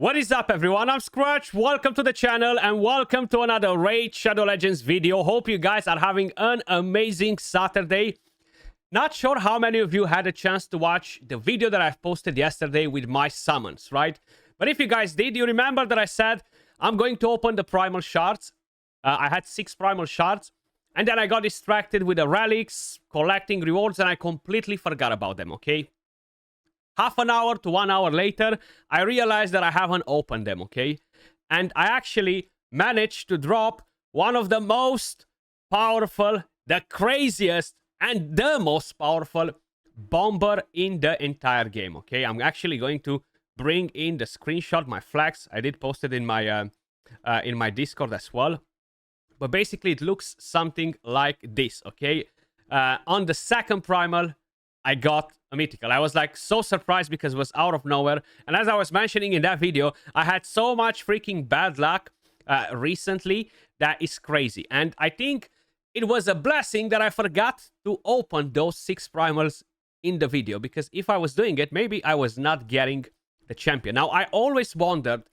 What is up, everyone? I'm Skratch. Welcome to the channel and welcome to another Raid Shadow Legends video. Hope you guys are having an amazing Saturday. Not sure how many of you had a chance to watch the video that I've posted yesterday with my summons, right? But if you guys did, you remember that I said I'm going to open the primal shards. I had 6 primal shards, and then I got distracted with the relics, collecting rewards, and I completely forgot about them, okay? Half an hour to 1 hour later, I realized that I haven't opened them, okay? And I actually managed to drop one of the most powerful, the craziest, and the most powerful bomber in the entire game, okay? I'm actually going to bring in the screenshot, my flags. I did post it in my Discord as well. But basically, it looks something like this, okay? On the second primal, I got a mythical. I was like so surprised because it was out of nowhere. And as I was mentioning in that video, I had so much freaking bad luck recently that is crazy. And I think it was a blessing that I forgot to open those 6 primals in the video, because if I was doing it, maybe I was not getting the champion. Now, I always wondered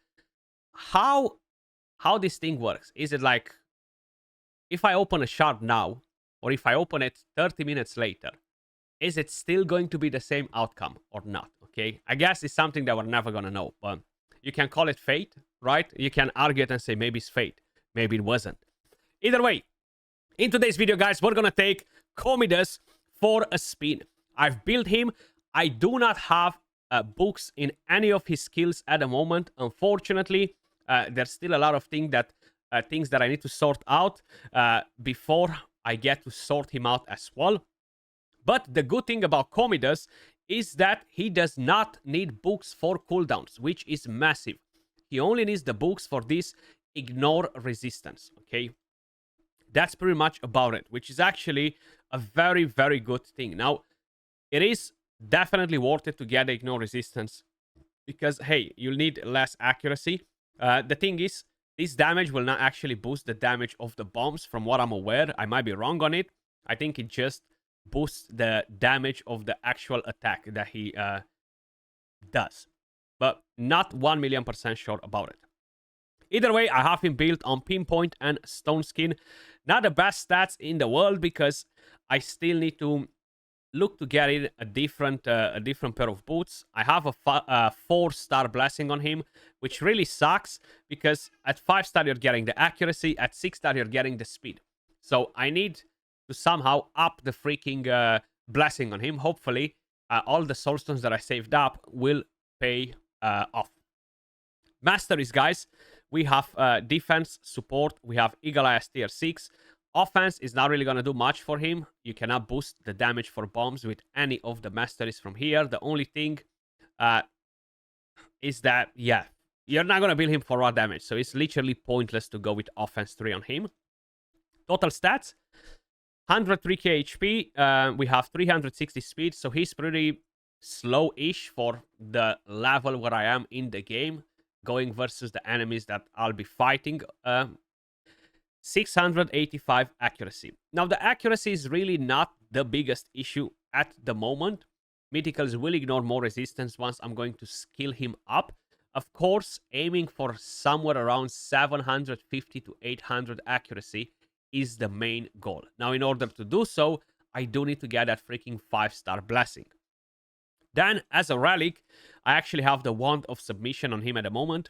how this thing works. Is it like if I open a shard now, or if I open it 30 minutes later, is it still going to be the same outcome or not? Okay, I guess it's something that we're never gonna know, but you can call it fate, right? You can argue it and say maybe it's fate, maybe it wasn't. Either way, in today's video, guys, we're gonna take Commodus for a spin. I've built him. I do not have books in any of his skills at the moment, unfortunately. There's still a lot of things that I need to sort out before I get to sort him out as well. But the good thing about Commodus is that he does not need books for cooldowns, which is massive. He only needs the books for this ignore resistance, okay? That's pretty much about it, which is actually a very, very good thing. Now, it is definitely worth it to get the ignore resistance because, hey, you'll need less accuracy. The thing is, this damage will not actually boost the damage of the bombs from what I'm aware. I might be wrong on it. I think it just boosts the damage of the actual attack that he does, but not 1,000,000% sure about it. Either way, I have him built on Pinpoint and Stone Skin. Not the best stats in the world because I still need to look to get in a different pair of boots. I have a 4-star blessing on him, which really sucks because at 5-star you're getting the accuracy, at 6-star you're getting the speed. So I need to somehow up the freaking blessing on him. Hopefully, all the soulstones that I saved up will pay off. Masteries, guys. We have defense, support. We have Eagle Eye tier 6. Offense is not really going to do much for him. You cannot boost the damage for bombs with any of the masteries from here. The only thing is that, yeah, you're not going to build him for raw damage. So it's literally pointless to go with offense 3 on him. Total stats. 103k HP, we have 360 speed, so he's pretty slow-ish for the level where I am in the game, going versus the enemies that I'll be fighting. 685 accuracy. Now, the accuracy is really not the biggest issue at the moment. Mythicals will ignore more resistance once I'm going to skill him up. Of course, aiming for somewhere around 750 to 800 accuracy is the main goal. Now, in order to do so, I do need to get that freaking 5-star blessing. Then, as a relic, I actually have the Wand of Submission on him at the moment.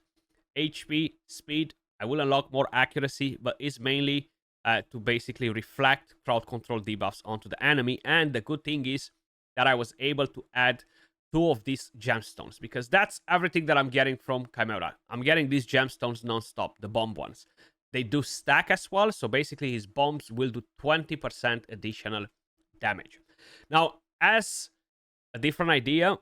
HP, speed, I will unlock more accuracy, but it's mainly to basically reflect crowd control debuffs onto the enemy. And the good thing is that I was able to add 2 of these gemstones, because that's everything that I'm getting from Chimera. I'm getting these gemstones non-stop, the bomb ones. They do stack as well, so basically his bombs will do 20% additional damage. Now, as a different idea,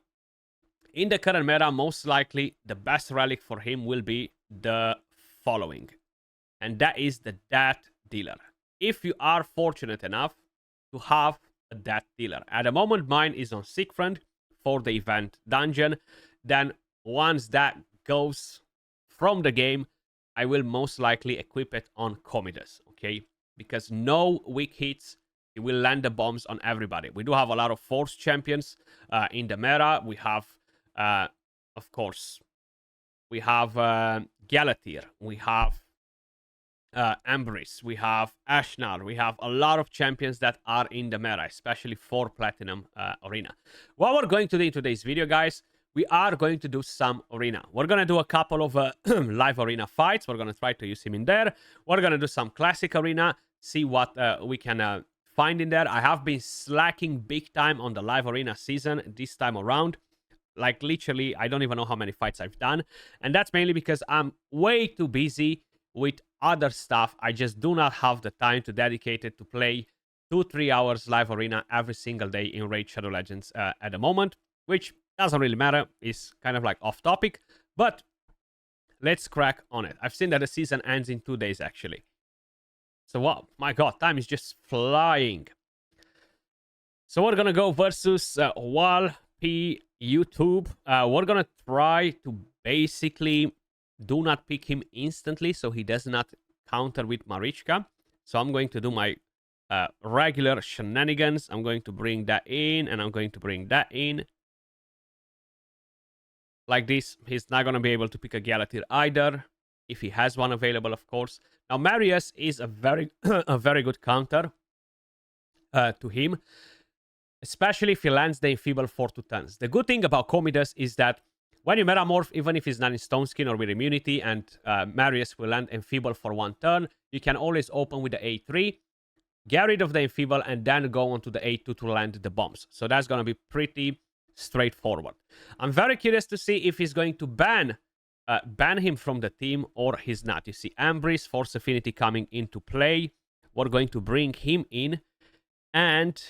in the current meta, most likely the best relic for him will be the following, and that is the Death Dealer. If you are fortunate enough to have a Death Dealer. At the moment, mine is on Siegfried for the event dungeon. Then once that goes from the game, I will most likely equip it on Commodus, okay? Because no weak hits, it will land the bombs on everybody. We do have a lot of force champions in the meta. We have, of course, we have Galatir, we have Ambris, we have Ashnar, we have a lot of champions that are in the meta, especially for Platinum Arena. What we're going to do in today's video, guys, we are going to do some arena. We're going to do a couple of live arena fights. We're going to try to use him in there. We're going to do some classic arena, see what we can find in there. I have been slacking big time on the live arena season this time around. Like, literally, I don't even know how many fights I've done. And that's mainly because I'm way too busy with other stuff. I just do not have the time to dedicate it to play 2-3 hours live arena every single day in Raid Shadow Legends at the moment, which doesn't really matter. It's kind of like off topic, but let's crack on it. I've seen that the season ends in 2 days, actually. So, wow, my god, time is just flying. So we're gonna go versus Wal P YouTube. We're gonna try to basically do not pick him instantly so he does not counter with Marichka. So I'm going to do my regular shenanigans. I'm going to bring that in, and I'm going to bring that in. Like this. He's not going to be able to pick a Galatir either, if he has one available, of course. Now, Marius is a very, a very good counter to him, especially if he lands the Enfeeble 4-10s. The good thing about Commodus is that when you Metamorph, even if he's not in Stone Skin or with Immunity, and Marius will land Enfeeble for 1 turn, you can always open with the A3, get rid of the Enfeeble, and then go on to the A2 to land the bombs. So that's going to be pretty straightforward. I'm very curious to see if he's going to ban him from the team or he's not. You see Ambris, Force Affinity coming into play. We're going to bring him in, and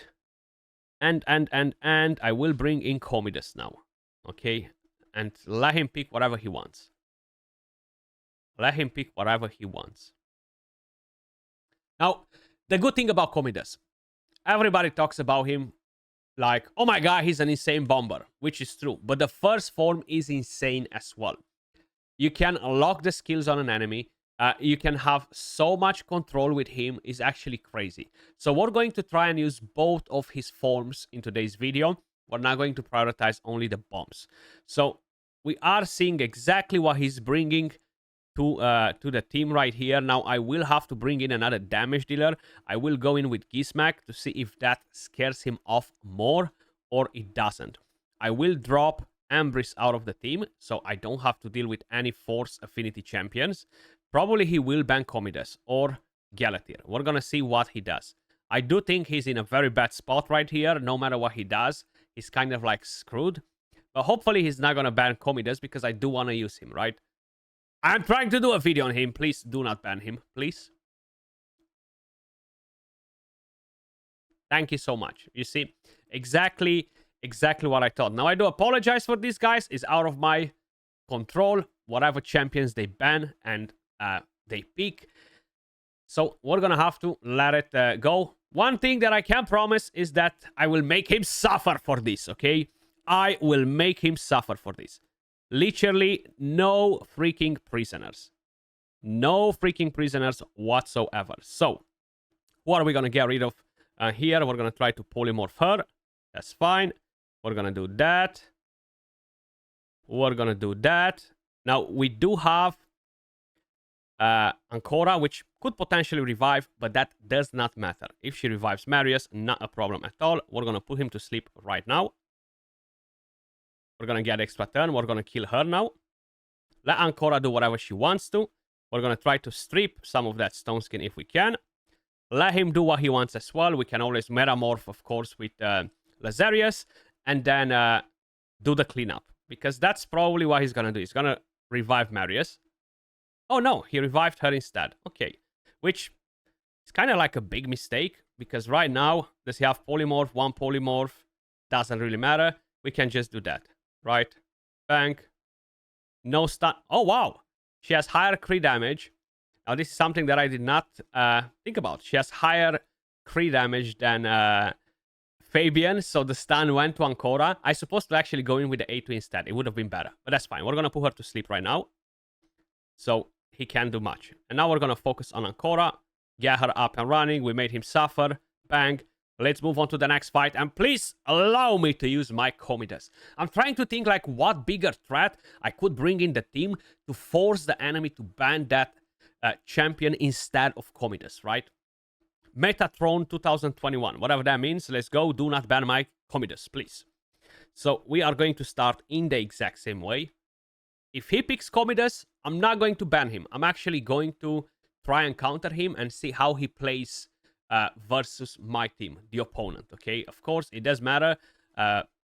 I will bring in Commodus now. Okay? And let him pick whatever he wants. Let him pick whatever he wants. Now, the good thing about Commodus, everybody talks about him like, oh my god, he's an insane bomber, which is true. But the first form is insane as well. You can lock the skills on an enemy. You can have so much control with him. It's actually crazy. So we're going to try and use both of his forms in today's video. We're not going to prioritize only the bombs. So we are seeing exactly what he's bringing to the team right here. Now, I will have to bring in another damage dealer. I will go in with Gizmak to see if that scares him off more or it doesn't. I will drop Ambris out of the team, so I don't have to deal with any Force Affinity champions. Probably he will ban Commodus or Galatir. We're going to see what he does. I do think he's in a very bad spot right here. No matter what he does, he's kind of like screwed. But hopefully he's not going to ban Commodus because I do want to use him, right? I'm trying to do a video on him. Please do not ban him, please. Thank you so much. You see, exactly what I thought. Now, I do apologize for these guys. It's out of my control. Whatever champions they ban and they pick. So we're going to have to let it go. One thing that I can promise is that I will make him suffer for this, okay? I will make him suffer for this. Literally, no freaking prisoners. No freaking prisoners whatsoever. So, what are we going to get rid of here? We're going to try to polymorph her. That's fine. We're going to do that. We're going to do that. Now, we do have Ancora, which could potentially revive, but that does not matter. If she revives Marius, not a problem at all. We're going to put him to sleep right now. We're going to get extra turn. We're going to kill her now. Let Ancora do whatever she wants to. We're going to try to strip some of that stone skin if we can. Let him do what he wants as well. We can always metamorph, of course, with Lazarius. And then do the cleanup. Because that's probably what he's going to do. He's going to revive Marius. Oh, no. He revived her instead. Okay. Which is kind of like a big mistake. Because right now, does he have polymorph? One polymorph. Doesn't really matter. We can just do that. Right? Bang. No stun. Oh, wow. She has higher crit damage. Now, this is something that I did not think about. She has higher crit damage than Fabian. So the stun went to Ancora. I supposed to actually go in with the A2 instead. It would have been better. But that's fine. We're going to put her to sleep right now. So he can't do much. And now we're going to focus on Ancora. Get her up and running. We made him suffer. Bang. Let's move on to the next fight. And please allow me to use my Commodus. I'm trying to think like what bigger threat I could bring in the team to force the enemy to ban that champion instead of Commodus, right? Metatron 2021, whatever that means. Let's go. Do not ban my Commodus, please. So we are going to start in the exact same way. If he picks Commodus, I'm not going to ban him. I'm actually going to try and counter him and see how he plays versus my team, the opponent, okay? Of course, it does matter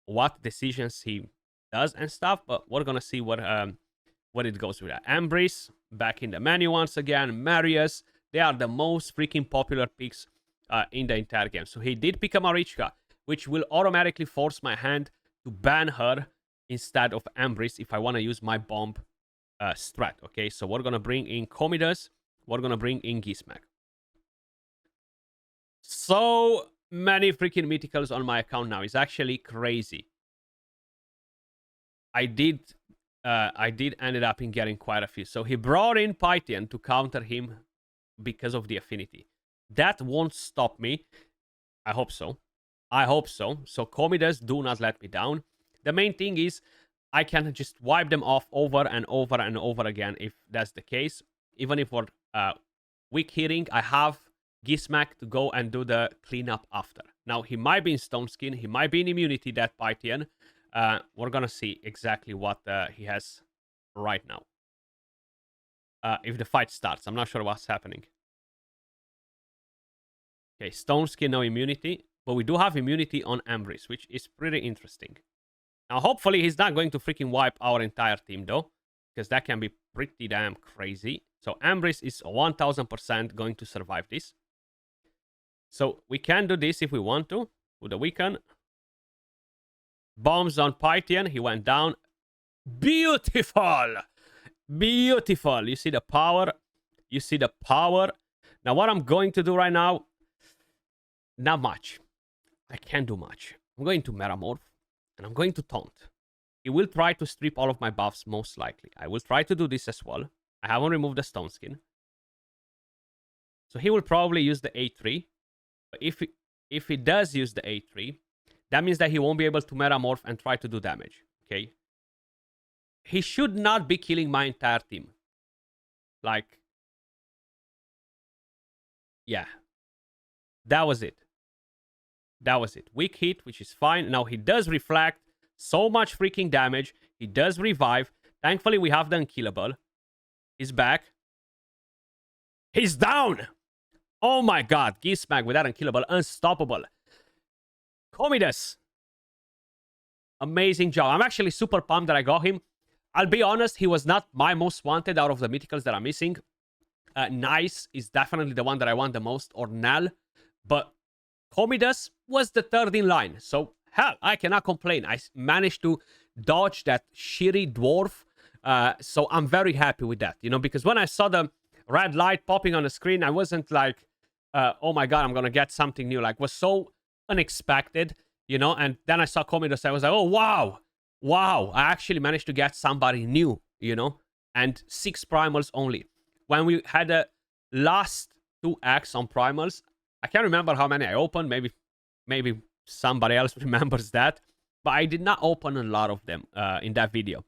what decisions he does and stuff, but we're gonna see what it goes with that. Ambris, back in the menu once again. Marius, they are the most freaking popular picks in the entire game. So he did pick a Marichka, which will automatically force my hand to ban her instead of Ambris if I want to use my bomb strat, okay? So we're gonna bring in Commodus, we're gonna bring in Gizmek. So many freaking mythicals on my account now. It's actually crazy. I did ended up in getting quite a few. So he brought in Pythian to counter him because of the affinity. That won't stop me. I hope so. I hope so. So Commodus, do not let me down. The main thing is I can just wipe them off over and over and over again if that's the case. Even if we're weak hitting, I have Gizmek to go and do the cleanup after. Now, he might be in Stone Skin. He might be in Immunity, that Pythian. We're going to see exactly what he has right now. If the fight starts. I'm not sure what's happening. Okay, Stone Skin, no immunity. But we do have immunity on Ambris, which is pretty interesting. Now, hopefully, he's not going to freaking wipe our entire team, though. Because that can be pretty damn crazy. So, Ambris is 1000% going to survive this. So, we can do this if we want to. With the weaken. Bombs on Pythian. He went down. Beautiful! Beautiful. You see the power. You see the power. Now, what I'm going to do right now, not much. I can't do much. I'm going to Metamorph, and I'm going to Taunt. He will try to strip all of my buffs, most likely. I will try to do this as well. I haven't removed the Stone Skin. So he will probably use the A3. But if he does use the A3, that means that he won't be able to Metamorph and try to do damage, okay? He should not be killing my entire team. Like, yeah. That was it. That was it. Weak hit, which is fine. Now, he does reflect so much freaking damage. He does revive. Thankfully, we have the unkillable. He's back. He's down! Oh my god. Gizmek with that unkillable. Unstoppable. Commodus. Amazing job. I'm actually super pumped that I got him. I'll be honest, he was not my most wanted out of the mythicals that I'm missing. Nice is definitely the one that I want the most, or Nal. But Commodus was the third in line. So, hell, I cannot complain. I managed to dodge that shitty dwarf. So I'm very happy with that, you know, because when I saw the red light popping on the screen, I wasn't like, oh my god, I'm going to get something new. Like, it was so unexpected, you know, and then I saw Commodus. I was like, oh, wow. Wow, I actually managed to get somebody new, you know, and 6 primals only. When we had the last 2 acts on primals, I can't remember how many I opened. Maybe somebody else remembers that. But I did not open a lot of them in that video.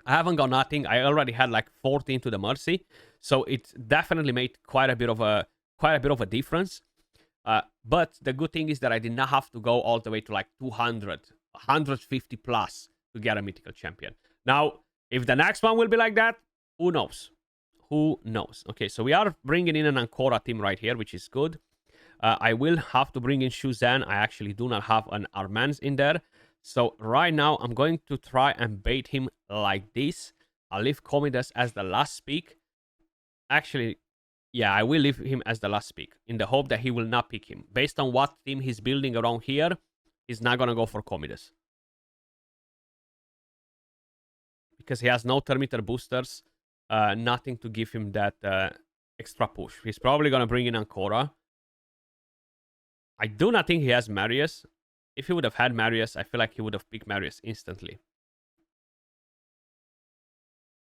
I haven't got nothing. I already had like 14 to the Mercy. So it definitely made quite a bit of a difference. But the good thing is that I did not have to go all the way to like 200, 150 plus to get a mythical champion. Now, if the next one will be like that, who knows? Who knows? Okay, so we are bringing in an Ancora team right here, which is good. I will have to bring in Shuzan. I actually do not have an Armans in there. So right now, I'm going to try and bait him like this. I'll leave Commodus as the last pick. Actually, yeah, I will leave him as the last pick in the hope that he will not pick him. Based on what team he's building around here, he's not going to go for Commodus. Because he has no Termiter boosters. Nothing to give him that extra push. He's probably going to bring in Ancora. I do not think he has Marius. If he would have had Marius, I feel like he would have picked Marius instantly.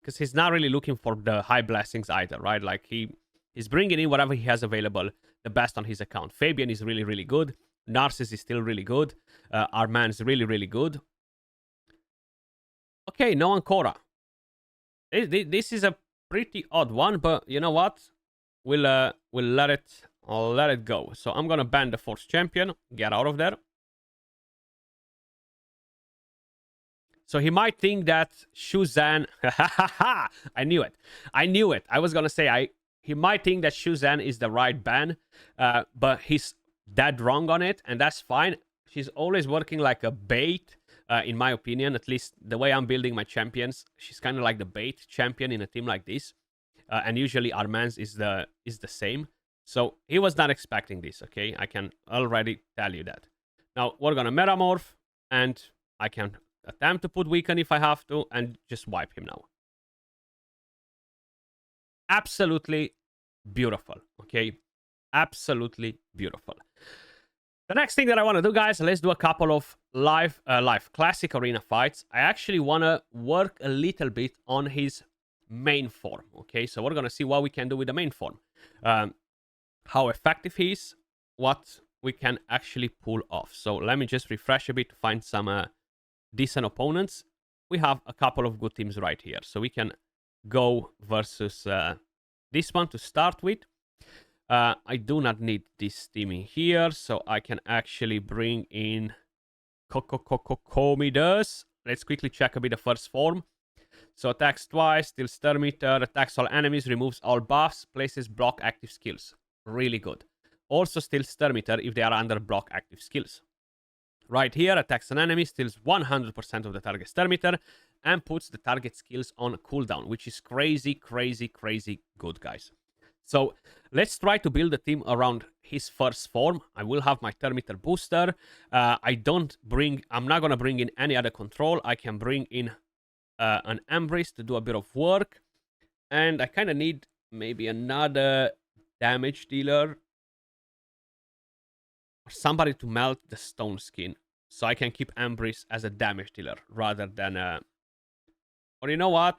Because he's not really looking for the high blessings either, right? Like, he's bringing in whatever he has available, the best on his account. Fabian is really, really good. Narcissus is still really good. Arman's really, really good. Okay, no Ancora. This is a pretty odd one, but you know what? We'll let it go. So I'm gonna ban the Force Champion. Get out of there. So he might think that Shuzan... I knew it. I knew it. I was going to say, he might think that Shuzan is the right ban, but he's dead wrong on it, and that's fine. She's always working like a bait, in my opinion. At least the way I'm building my champions, she's kind of like the bait champion in a team like this. And usually Arman's is the same. So he was not expecting this, okay? I can already tell you that. Now, we're going to Metamorph, and I can... attempt to put weaken if I have to, and just wipe him now. Absolutely beautiful, okay? Absolutely beautiful. The next thing that I want to do, guys, let's do a couple of live classic arena fights. I actually want to work a little bit on his main form, okay? So we're going to see what we can do with the main form. How effective he is, what we can actually pull off. So let me just refresh a bit to find some... decent opponents. We have a couple of good teams right here. So we can go versus this one to start with. I do not need this team in here, so I can actually bring in Komidas. Let's quickly check a bit the first form. So attacks twice, still Stir Meter, attacks all enemies, removes all buffs, places block active skills. Really good. Also still Stir Meter if they are under block active skills. Right here, attacks an enemy, steals 100% of the target Stir Meter, and puts the target skills on cooldown, which is crazy, crazy, crazy good, guys. So let's try to build a team around his first form. I will have my Stir Meter booster. I'm not going to bring in any other control. I can bring in an Embrace to do a bit of work. And I kind of need maybe another damage dealer. Or somebody to melt the stone skin. So I can keep Embrace as a damage dealer rather than... Or you know what?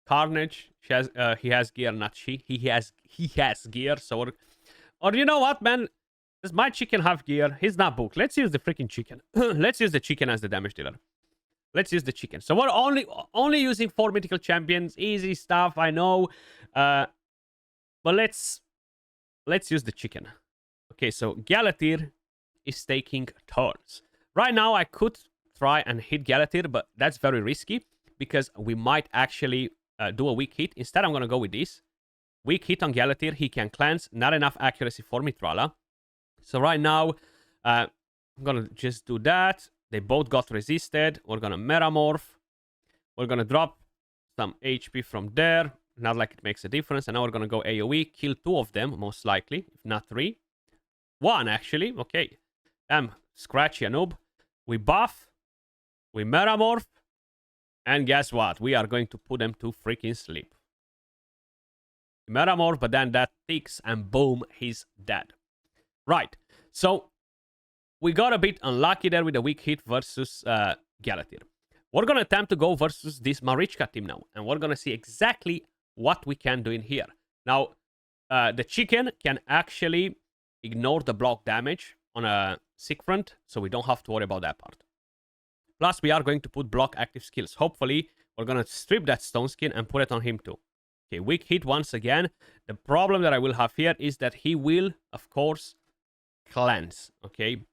Carnage. He has gear, not she. He has gear. So... Or you know what, man? Does my chicken have gear? He's not booked. Let's use the freaking chicken. Let's use the chicken as the damage dealer. Let's use the chicken. So we're only using 4 mythical champions. Easy stuff, I know. But let's use the chicken. Okay, so Galatir is taking turns. Right now, I could try and hit Galatir, but that's very risky because we might actually do a weak hit. Instead, I'm going to go with this. Weak hit on Galatir. He can cleanse. Not enough accuracy for Mitrala. So right now, I'm going to just do that. They both got resisted. We're going to Metamorph. We're going to drop some HP from there. Not like it makes a difference. And now we're going to go AoE. Kill 2 of them, most likely, if not 3. 1, actually. Okay. Skratchy a noob. We buff. We Metamorph. And guess what? We are going to put them to freaking sleep. Metamorph, but then that ticks and boom, he's dead. Right. So, we got a bit unlucky there with a weak hit versus Galatir. We're going to attempt to go versus this Marichka team now. And we're going to see exactly what we can do in here. Now, the chicken can actually ignore the block damage on a sick front, so we don't have to worry about that part. Plus, we are going to put block active skills. Hopefully, we're going to strip that stone skin and put it on him too. Okay, weak hit once again. The problem that I will have here is that he will, of course, cleanse. Okay,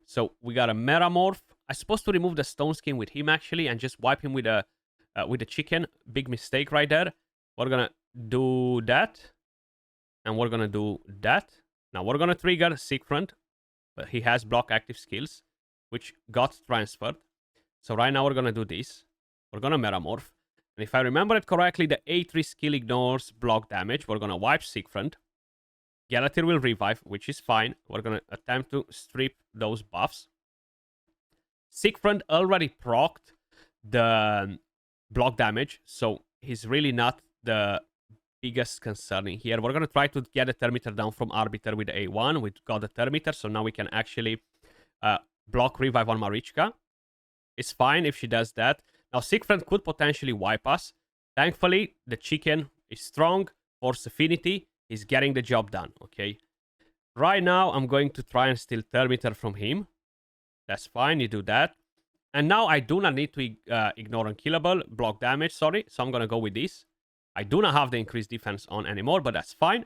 so we got a Metamorph. I'm supposed to remove the stone skin with him actually and just wipe him with a chicken. Big mistake right there. We're going to do that. And we're going to do that. Now, we're going to trigger sick front. But he has block active skills, which got transferred. So right now we're going to do this. We're going to Metamorph. And if I remember it correctly, the A3 skill ignores block damage. We're going to wipe Siegfried. Galatir will revive, which is fine. We're going to attempt to strip those buffs. Siegfried already procced the block damage, so he's really not the biggest concern in here. We're going to try to get the Thermeter down from Arbiter with A1. We got the Thermeter, so now we can actually block revive on Marichka. It's fine if she does that. Now, Siegfried could potentially wipe us. Thankfully, the chicken is strong. Force Affinity is getting the job done, okay? Right now, I'm going to try and steal Thermiter from him. That's fine, you do that. And now I do not need to ignore unkillable, block damage, sorry. So I'm going to go with this. I do not have the increased defense on anymore, but that's fine.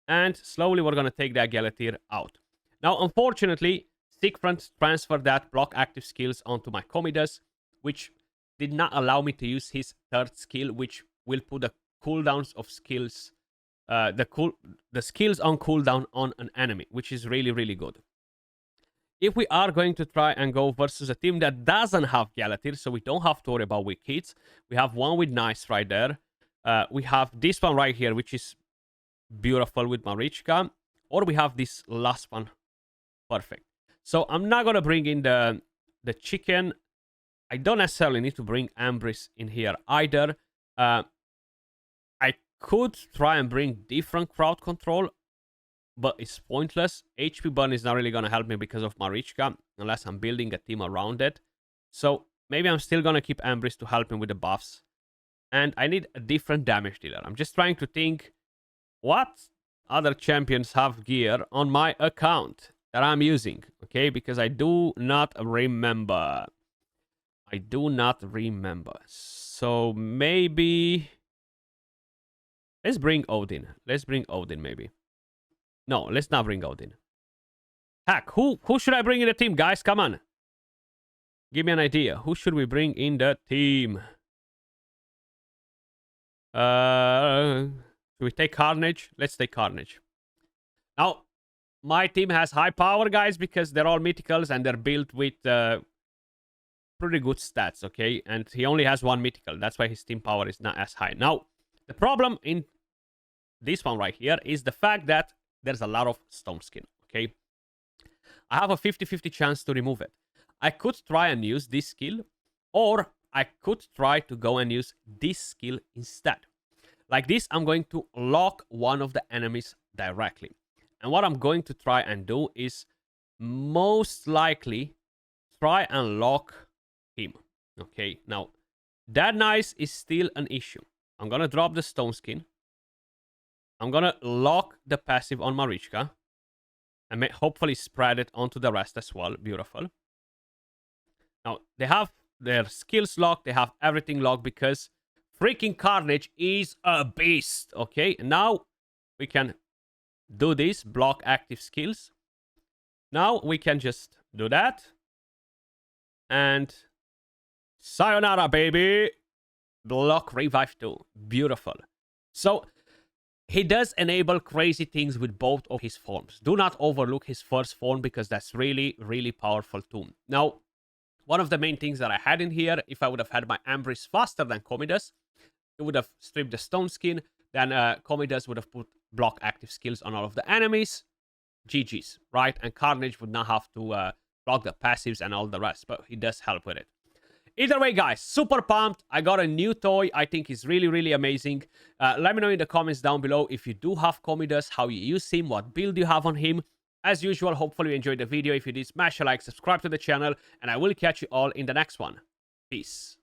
And slowly we're going to take the Agalatir out. Now, unfortunately, Sigfrant transferred that block active skills onto my Commodus, which did not allow me to use his third skill, which will put the cooldowns of skills, the skills on cooldown on an enemy, which is really, really good. If we are going to try and go versus a team that doesn't have Galatir, so we don't have to worry about weak hits, we have one with Nice right there. We have this one right here, which is beautiful with Marichka. Or we have this last one. Perfect. So I'm not going to bring in the chicken. I don't necessarily need to bring Ambris in here either. I could try and bring different crowd control, but it's pointless. HP burn is not really going to help me because of Marichka, unless I'm building a team around it. So maybe I'm still going to keep Ambris to help him with the buffs. And I need a different damage dealer. I'm just trying to think what other champions have gear on my account that I'm using, okay? Because I do not remember. So maybe let's bring Odin. Maybe. No, let's not bring Odin. Heck, who should I bring in the team, guys? Come on. Give me an idea. Who should we bring in the team? Should we take Carnage? Let's take Carnage. Now, my team has high power, guys, because they're all mythicals and they're built with pretty good stats, okay? And he only has one mythical. That's why his team power is not as high. Now, the problem in this one right here is the fact that there's a lot of stone skin, okay? I have a 50-50 chance to remove it. I could try and use this skill, or I could try to go and use this skill instead. Like this, I'm going to lock one of the enemies directly. And what I'm going to try and do is most likely try and lock him. Okay, now that Nice is still an issue. I'm going to drop the stone skin. I'm going to lock the passive on Marichka. And hopefully spread it onto the rest as well. Beautiful. Now, they have their skills locked. They have everything locked because freaking Carnage is a beast. Okay, now we can do this. Block active skills. Now we can just do that. And sayonara, baby. Block revive 2. Beautiful. So he does enable crazy things with both of his forms. Do not overlook his first form because that's really, really powerful too. Now, one of the main things that I had in here, if I would have had my Ambris faster than Commodus, it would have stripped the stone skin. Then Commodus would have put block active skills on all of the enemies. GG's, right? And Carnage would not have to block the passives and all the rest, but he does help with it. Either way, guys, super pumped. I got a new toy. I think he's really, really amazing. Let me know in the comments down below if you do have Commodus, how you use him, what build you have on him. As usual, hopefully you enjoyed the video. If you did, smash a like, subscribe to the channel, and I will catch you all in the next one. Peace.